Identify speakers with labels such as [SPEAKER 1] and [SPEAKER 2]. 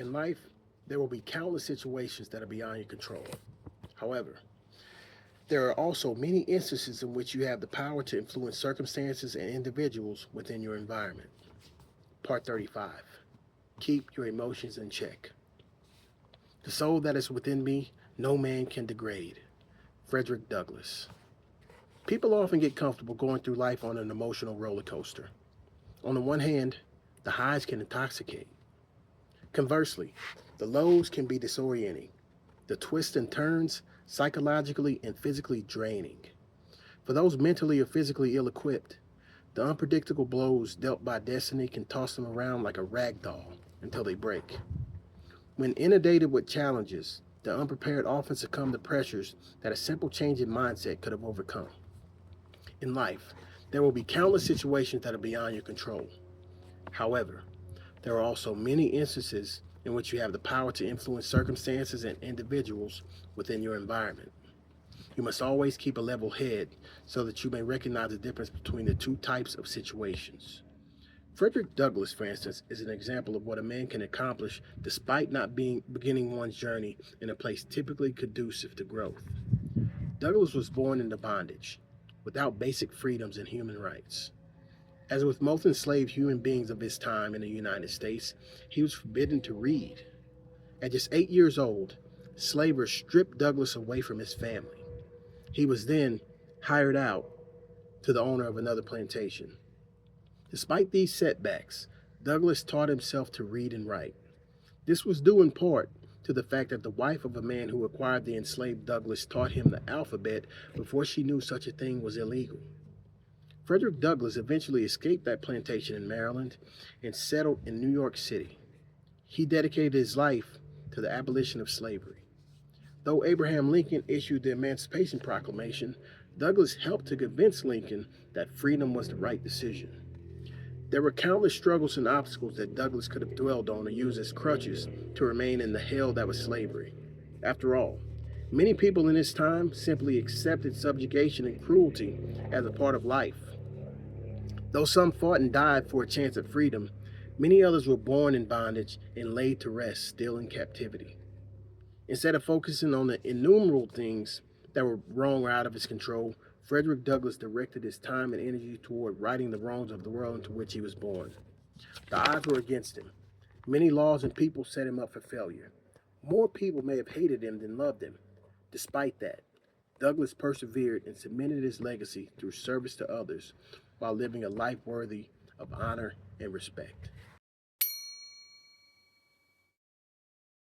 [SPEAKER 1] In life, there will be countless situations that are beyond your control. However, there are also many instances in which you have the power to influence circumstances and individuals within your environment. Part 35. Keep your emotions in check. The soul that is within me, no man can degrade. Frederick Douglass. People often get comfortable going through life on an emotional roller coaster. On the one hand, the highs can intoxicate. Conversely, the lows can be disorienting. The twists and turns, psychologically and physically draining. For those mentally or physically ill equipped, the unpredictable blows dealt by destiny can toss them around like a rag doll until they break. When inundated with challenges, the unprepared often succumb to pressures that a simple change in mindset could have overcome. In life, there will be countless situations that are beyond your control. However, there are also many instances in which you have the power to influence circumstances and individuals within your environment. You must always keep a level head so that you may recognize the difference between the two types of situations. Frederick Douglass, for instance, is an example of what a man can accomplish despite not beginning one's journey in a place typically conducive to growth. Douglass was born into bondage, without basic freedoms and human rights. As with most enslaved human beings of his time in the United States, he was forbidden to read. At just 8 years old, slavers stripped Douglass away from his family. He was then hired out to the owner of another plantation. Despite these setbacks, Douglass taught himself to read and write. This was due in part to the fact that the wife of a man who acquired the enslaved Douglass taught him the alphabet before she knew such a thing was illegal. Frederick Douglass eventually escaped that plantation in Maryland and settled in New York City. He dedicated his life to the abolition of slavery. Though Abraham Lincoln issued the Emancipation Proclamation, Douglass helped to convince Lincoln that freedom was the right decision. There were countless struggles and obstacles that Douglass could have dwelled on or used as crutches to remain in the hell that was slavery. After all, many people in his time simply accepted subjugation and cruelty as a part of life. Though some fought and died for a chance at freedom, many others were born in bondage and laid to rest still in captivity. Instead of focusing on the innumerable things that were wrong or out of his control, Frederick Douglass directed his time and energy toward righting the wrongs of the world into which he was born. The odds were against him. Many laws and people set him up for failure. More people may have hated him than loved him. Despite that, Douglass persevered and cemented his legacy through service to others while living a life worthy of honor and respect.